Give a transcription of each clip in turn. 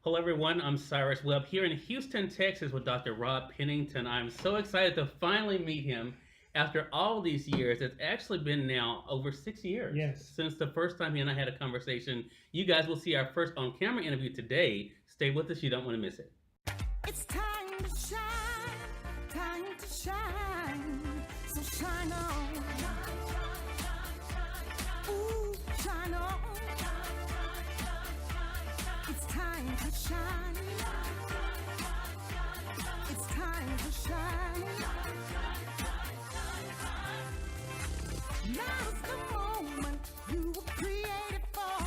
Hello, everyone. I'm Cyrus Webb here in Houston, Texas with Dr. Rob Pennington. I'm so excited to finally meet him after all these years. It's actually been now over 6 years Yes. since the first time he and I had a conversation. You guys will see our first on camera interview today. Stay with us, you don't want to miss it. It's time to shine, time to shine. So shine on. Ooh, shine on. It's time to shine. It's time to shine. Now's the moment you were created for.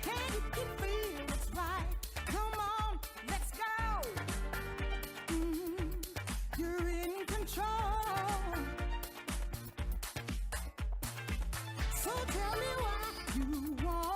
Can you feel it's right? Come on, let's go. You're in control. So tell me what you want.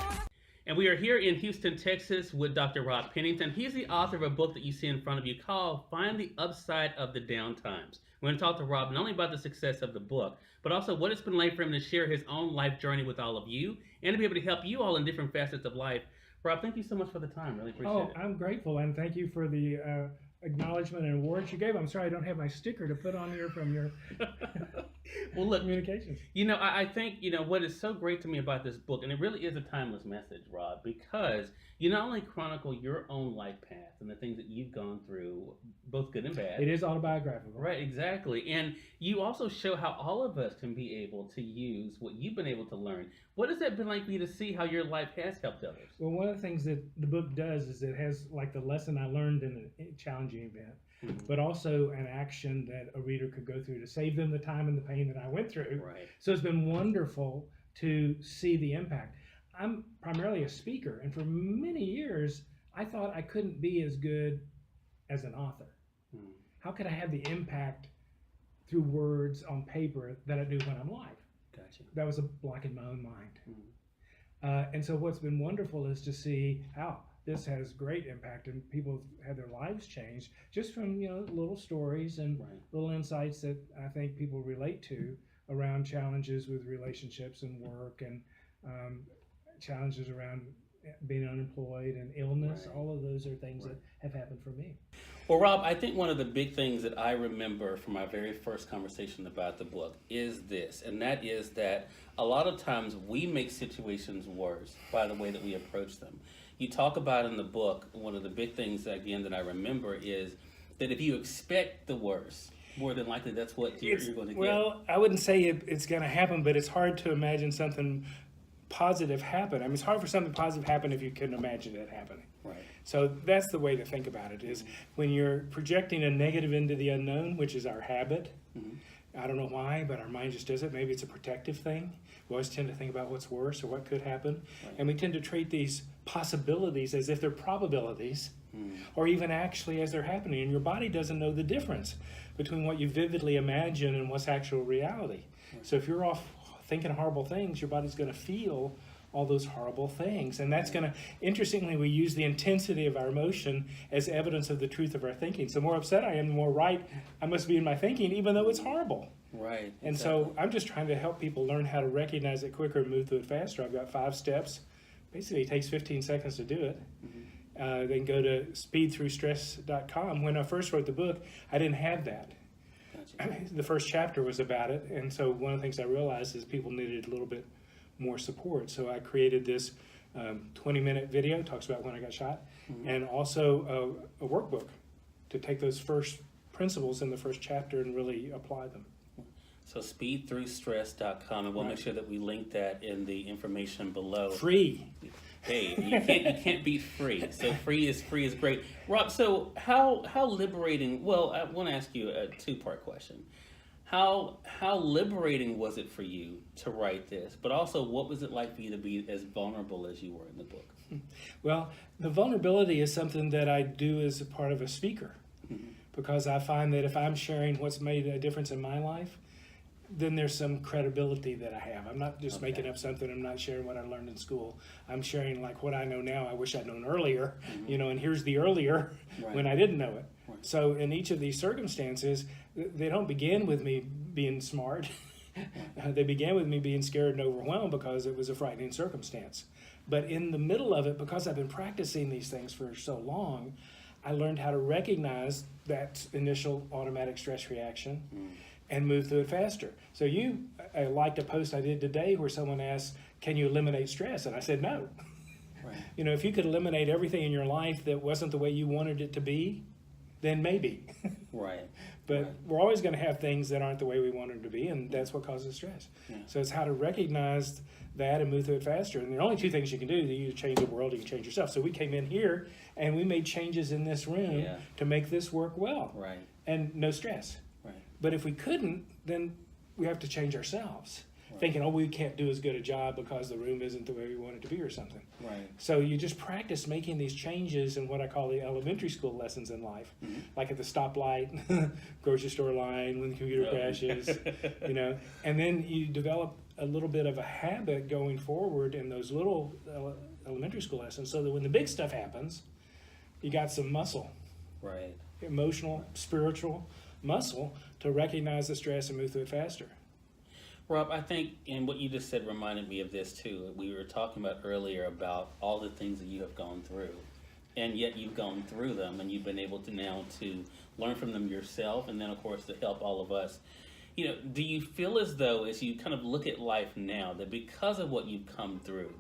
And we are here in Houston, Texas with Dr. Rob Pennington. He's the author of a book that you see in front of you called Find the Upside of the Down Times. We're going to talk to Rob not only about the success of the book, but also what it's been like for him to share his own life journey with all of you and to be able to help you all in different facets of life. Rob, thank you so much for the time. Really appreciate it. I'm grateful, and thank you for the acknowledgement and awards you gave. I'm sorry I don't have my sticker to put on here from your Well, look, communications. I think, what is so great to me about this book, and it really is a timeless message, Rob, because you not only chronicle your own life path and the things that you've gone through, both good and bad. It is autobiographical. Right, exactly. And you also show how all of us can be able to use what you've been able to learn. What has that been like for you to see how your life has helped others? Well, one of the things that the book does is it has like the lesson I learned in a challenging event, but also an action that a reader could go through to save them the time and the pain that I went through. Right. So it's been wonderful to see the impact. I'm primarily a speaker, and for many years, I thought I couldn't be as good as an author. How could I have the impact through words on paper that I do when I'm live? Gotcha. That was a block in my own mind. And so what's been wonderful is to see how this has great impact and people have had their lives changed just from little stories and little insights that I think people relate to around challenges with relationships and work and challenges around being unemployed and illness. All of those are things that have happened for me. Well, Rob, I think one of the big things that I remember from our very first conversation about the book is this, and that is that a lot of times we make situations worse by the way that we approach them. You talk about in the book, one of the big things, again, that I remember is that if you expect the worst, more than likely that's what you're going to get. Well, I wouldn't say it's going to happen, but it's hard to imagine something positive happen. I mean, it's hard for something positive to happen if you couldn't imagine it happening. Right. So that's the way to think about it, is when you're projecting a negative into the unknown, which is our habit. I don't know why, but our mind just does it. Maybe it's a protective thing. We always tend to think about what's worse or what could happen. And we tend to treat these possibilities as if they're probabilities or even actually as they're happening. And your body doesn't know the difference between what you vividly imagine and what's actual reality. So if you're off thinking horrible things, your body's going to feel all those horrible things. And that's going to, interestingly, we use the intensity of our emotion as evidence of the truth of our thinking. So the more upset I am, the more right I must be in my thinking, even though it's horrible. Right. And so I'm just trying to help people learn how to recognize it quicker and move through it faster. I've got 5 steps. Basically, it takes 15 seconds to do it. Then go to speedthroughstress.com. When I first wrote the book, I didn't have that. The first chapter was about it, and so one of the things I realized is people needed a little bit more support. So I created this 20-minute video, talks about when I got shot, and also a workbook to take those first principles in the first chapter and really apply them. So speedthroughstress.com, and we'll make sure that we link that in the information below. Free. Hey, you can't beat free. So free is great. Rob, so how liberating? Well, I want to ask you a 2-part question. How liberating was it for you to write this? But also, what was it like for you to be as vulnerable as you were in the book? Well, the vulnerability is something that I do as a part of a speaker, because I find that if I'm sharing what's made a difference in my life, then there's some credibility that I have. I'm not just making up something. I'm not sharing what I learned in school. I'm sharing like what I know now. I wish I'd known earlier, and here's the earlier when I didn't know it. So in each of these circumstances, they don't begin with me being smart. They began with me being scared and overwhelmed because it was a frightening circumstance. But in the middle of it, because I've been practicing these things for so long, I learned how to recognize that initial automatic stress reaction and move through it faster. So I liked a post I did today where someone asked, can you eliminate stress? And I said, no. Right. You know, if you could eliminate everything in your life that wasn't the way you wanted it to be, then maybe. Right. But Right. we're always going to have things that aren't the way we want them to be, and that's what causes stress. Yeah. So it's how to recognize that and move through it faster. And there are only two things you can do. You either change the world or you can change yourself. So we came in here and we made changes in this room Yeah. to make this work well. Right. And no stress. Right. But if we couldn't, then we have to change ourselves. Right. Thinking, oh, we can't do as good a job because the room isn't the way we want it to be or something. Right. So you just practice making these changes in what I call the elementary school lessons in life, like at the stoplight, grocery store line, when the computer Oh. crashes, you know, and then you develop a little bit of a habit going forward in those little elementary school lessons, so that when the big stuff happens, you got some muscle, Right. emotional, spiritual muscle to recognize the stress and move through it faster. Rob, I think, and what you just said reminded me of this too. We were talking about earlier about all the things that you have gone through, and yet you've gone through them, and you've been able to now to learn from them yourself, and then of course to help all of us. You know, do you feel as though, as you kind of look at life now, that because of what you've come through,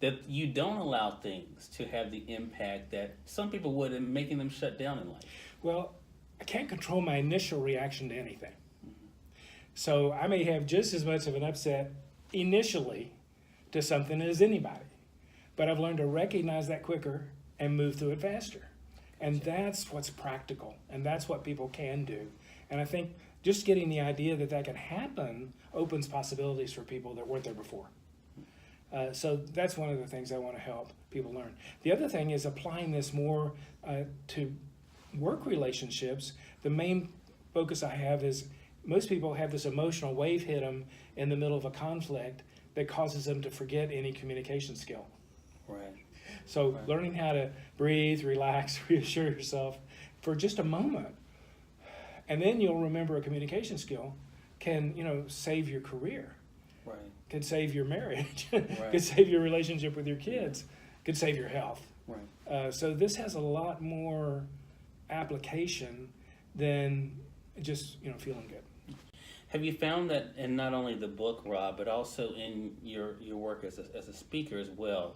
that you don't allow things to have the impact that some people would in making them shut down in life? Well, I can't control my initial reaction to anything. So I may have just as much of an upset initially to something as anybody. But I've learned to recognize that quicker and move through it faster. And that's what's practical, and that's what people can do. And I think just getting the idea that that can happen opens possibilities for people that weren't there before. So that's one of the things I want to help people learn. The other thing is applying this more to work relationships. The main focus I have is most people have this emotional wave hit them in the middle of a conflict that causes them to forget any communication skill. Right. So Right. learning how to breathe, relax, reassure yourself for just a moment, and then you'll remember a communication skill can, you know, save your career, Right. could save your marriage, Right. could save your relationship with your kids, could save your health. Right. So this has a lot more application than just, you know, feeling good. Have you found that in not only the book, Rob, but also in your work as a speaker as well,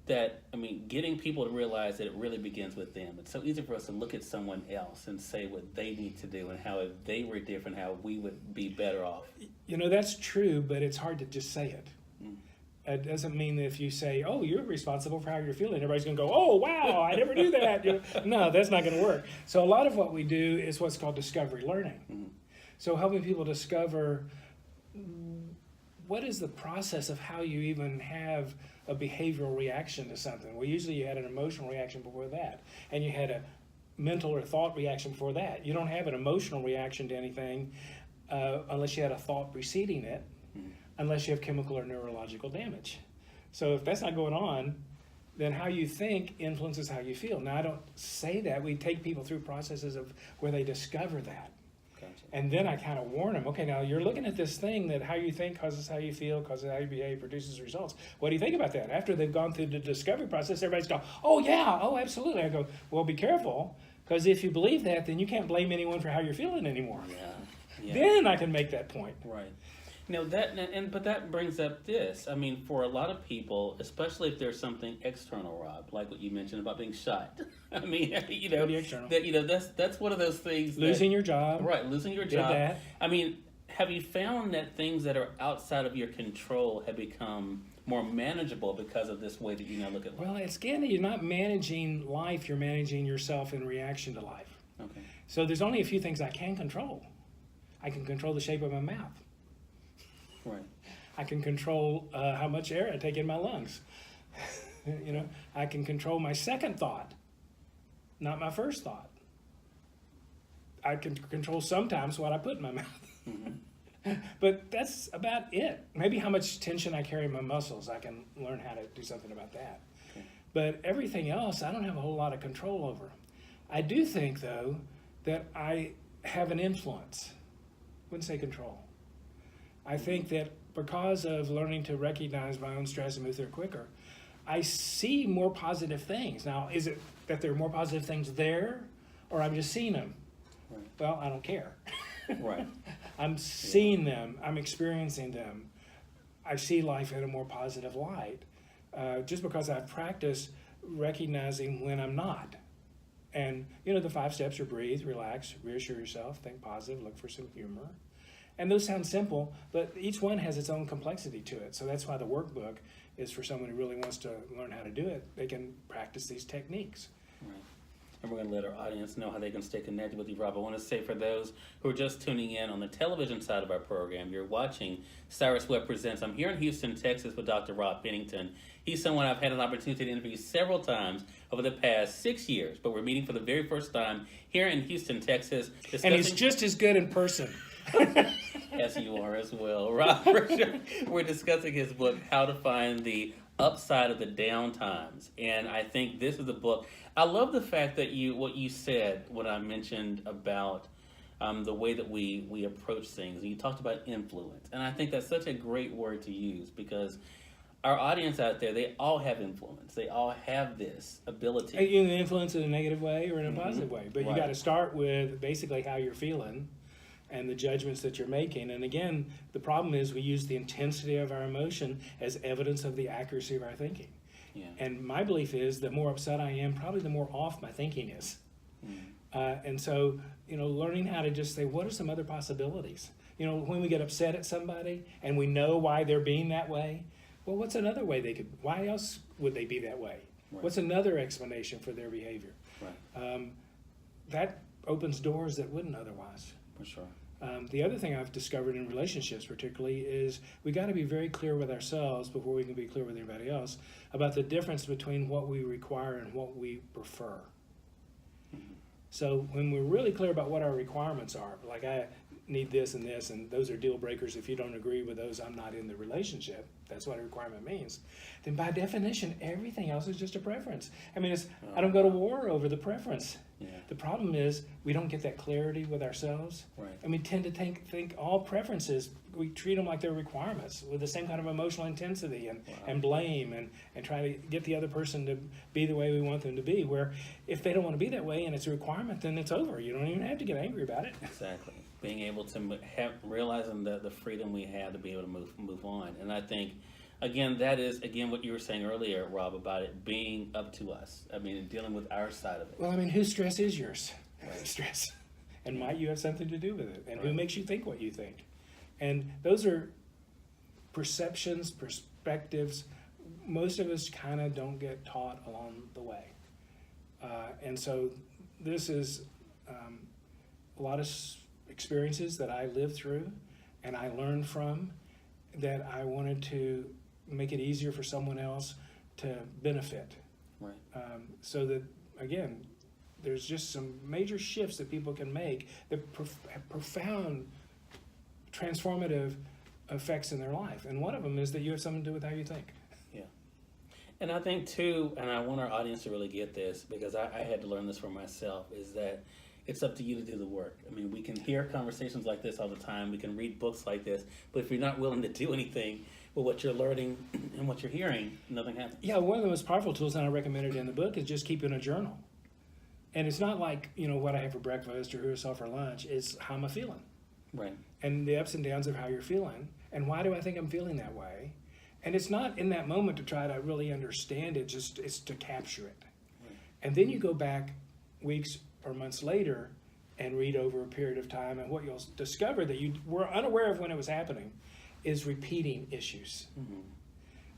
that, I mean, getting people to realize that it really begins with them. It's so easy for us to look at someone else and say what they need to do and how if they were different, how we would be better off. You know, that's true, but it's hard to just say it. It doesn't mean that if you say, oh, you're responsible for how you're feeling, everybody's going to go, oh, wow, I never knew that. You know, no, that's not going to work. So a lot of what we do is what's called discovery learning. So helping people discover what is the process of how you even have a behavioral reaction to something. Well, usually you had an emotional reaction before that, and you had a mental or thought reaction before that. You don't have an emotional reaction to anything unless you had a thought preceding it, unless you have chemical or neurological damage. So if that's not going on, then how you think influences how you feel. Now, I don't say that. We take people through processes of where they discover that. Gotcha. And then I kind of warn them, okay, now you're looking at this thing that how you think causes how you feel, causes how you behave, produces results. What do you think about that? After they've gone through the discovery process, everybody's going, oh, yeah, oh, absolutely. I go, well, be careful, because if you believe that, then you can't blame anyone for how you're feeling anymore. Yeah. Then I can make that point. Right. You know, but that brings up this. I mean, for a lot of people, especially if there's something external, Rob, like what you mentioned about being shot. I mean, you know, The external. that's one of those things. Losing your job. Right, losing your Did job. that. I mean, have you found that things that are outside of your control have become more manageable because of this way that you now look at life? Well, it's again, you're not managing life, you're managing yourself in reaction to life. Okay. So there's only a few things I can control. I can control the shape of my mouth. Right. I can control how much air I take in my lungs. You know, I can control my second thought, not my first thought. I can control sometimes what I put in my mouth. But that's about it. Maybe how much tension I carry in my muscles, I can learn how to do something about that. Okay. But everything else, I don't have a whole lot of control over. I do think, though, that I have an influence. Wouldn't say control. I think that because of learning to recognize my own stress and move through it quicker, I see more positive things. Now, is it that there are more positive things there, or I'm just seeing them? Right. Well, I don't care. Right. I'm seeing them. I'm experiencing them. I see life in a more positive light, just because I've practiced recognizing when I'm not. And, you know, the 5 steps are breathe, relax, reassure yourself, think positive, look for some humor. And those sound simple, but each one has its own complexity to it. So that's why the workbook is for someone who really wants to learn how to do it. They can practice these techniques. Right. And we're going to let our audience know how they can stay connected with you, Rob. I want to say for those who are just tuning in on the television side of our program, you're watching Cyrus Webb Presents. I'm here in Houston, Texas with Dr. Rob Pennington. He's someone I've had an opportunity to interview several times over the past 6 years, but we're meeting for the very first time here in Houston, Texas. And he's just as good in person. As you are as well, Rob. We're discussing his book, How to Find the Upside of the Down Times. And I think this is a book. I love the fact that what you said when I mentioned about the way that we approach things. And you talked about influence. And I think that's such a great word to use, because our audience out there, they all have influence. They all have this ability. You can influence in a negative way or in a positive way. But Right. you got to start with basically how you're feeling and the judgments that you're making. And again, the problem is we use the intensity of our emotion as evidence of the accuracy of our thinking. Yeah. And my belief is the more upset I am, probably the more off my thinking is. And so, you know, learning how to just say, what are some other possibilities? You know, when we get upset at somebody and we know why they're being that way, well, what's another way why else would they be that way? Right. What's another explanation for their behavior? Right. That opens doors that wouldn't otherwise. For sure. The other thing I've discovered in relationships particularly is we got to be very clear with ourselves before we can be clear with anybody else about the difference between what we require and what we prefer. So when we're really clear about what our requirements are, like I need this and those are deal breakers. If you don't agree with those, I'm not in the relationship. That's what a requirement means. Then by definition, everything else is just a preference. I mean, I don't go to war over the preference. Yeah. The problem is we don't get that clarity with ourselves. Right. And we tend to think all preferences, we treat them like they're requirements with the same kind of emotional intensity and blame and try to get the other person to be the way we want them to be, where if they don't want to be that way and it's a requirement, then it's over. You don't even have to get angry about it. Exactly. Being able to realizing the freedom we have to be able to move on. And I think, again, that is, what you were saying earlier, Rob, about it being up to us. I mean, dealing with our side of it. Well, I mean, whose stress is yours? Right. Stress. And might you have something to do with it? And who Right. makes you think what you think? And those are perceptions, perspectives. Most of us kind of don't get taught along the way. And so this is a lot of experiences that I lived through and I learned from that I wanted to make it easier for someone else to benefit. Right. So that, again, there's just some major shifts that people can make that have profound transformative effects in their life. And one of them is that you have something to do with how you think. Yeah. And I think, too, and I want our audience to really get this, because I had to learn this for myself, is that it's up to you to do the work. I mean, we can hear conversations like this all the time. We can read books like this. But if you're not willing to do anything with what you're learning and what you're hearing, nothing happens. Yeah, one of the most powerful tools, and I recommended in the book, is just keeping a journal. And it's not like, you know, what I have for breakfast or who I saw for lunch. It's how am I feeling? Right. And the ups and downs of how you're feeling. And why do I think I'm feeling that way? And it's not in that moment to try to really understand it, just it's to capture it. Right. And then you go back weeks or months later and read over a period of time, and what you'll discover that you were unaware of when it was happening is repeating issues. Mm-hmm.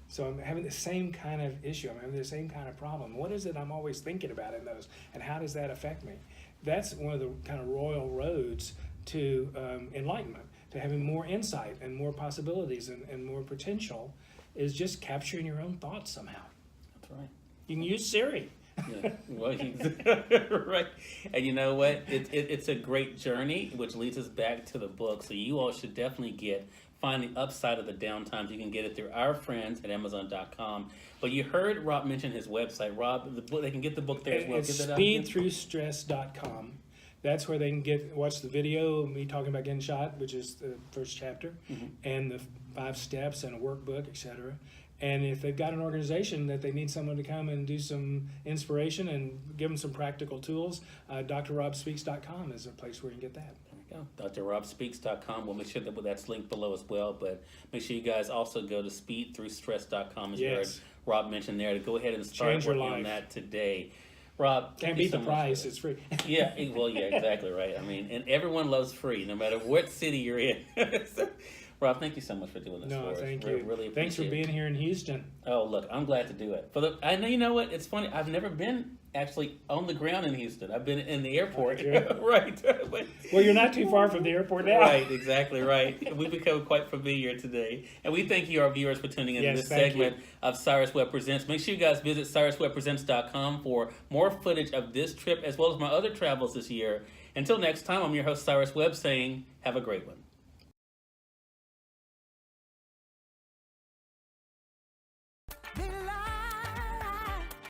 So I'm having the same kind of issue. I'm having the same kind of problem. What is it I'm always thinking about in those, and how does that affect me? That's one of the kind of royal roads to enlightenment, to having more insight and more possibilities and more potential, is just capturing your own thoughts somehow. That's right. You can use Siri. Yeah. Well, right. And you know what? It's a great journey, which leads us back to the book. So you all should definitely find the upside of the downtimes. You can get it through our friends at Amazon.com. But you heard Rob mention his website. Rob, the book, they can get the book there as well. It's Get that out again. speedthroughstress.com. That's where they can watch the video of me talking about getting shot, which is the first chapter, and the 5 steps and a workbook, etc. And if they've got an organization that they need someone to come and do some inspiration and give them some practical tools, drrobspeaks.com is a place where you can get that. There you go. drrobspeaks.com. We'll make sure that that's linked below as well. But make sure you guys also go to speedthroughstress.com, as you heard Rob mentioned there, to go ahead and start Change your working life. on that today. Rob, Can't thank you beat so the much price. for It's free. yeah, exactly right. I mean, and everyone loves free, no matter what city you're in. So, Rob, thank you so much for doing this for us. Thank We you. really appreciate Thanks for being here in Houston. Oh, look, I'm glad to do it. I know, you know what? It's funny. I've never been actually on the ground in Houston. I've been in the airport. Right. But, Well, you're not too far from the airport now. right, exactly right. We've become quite familiar today. And we thank you, our viewers, for tuning into this segment of Cyrus Webb Presents. Make sure you guys visit CyrusWebbPresents.com for more footage of this trip as well as my other travels this year. Until next time, I'm your host, Cyrus Webb, saying have a great one.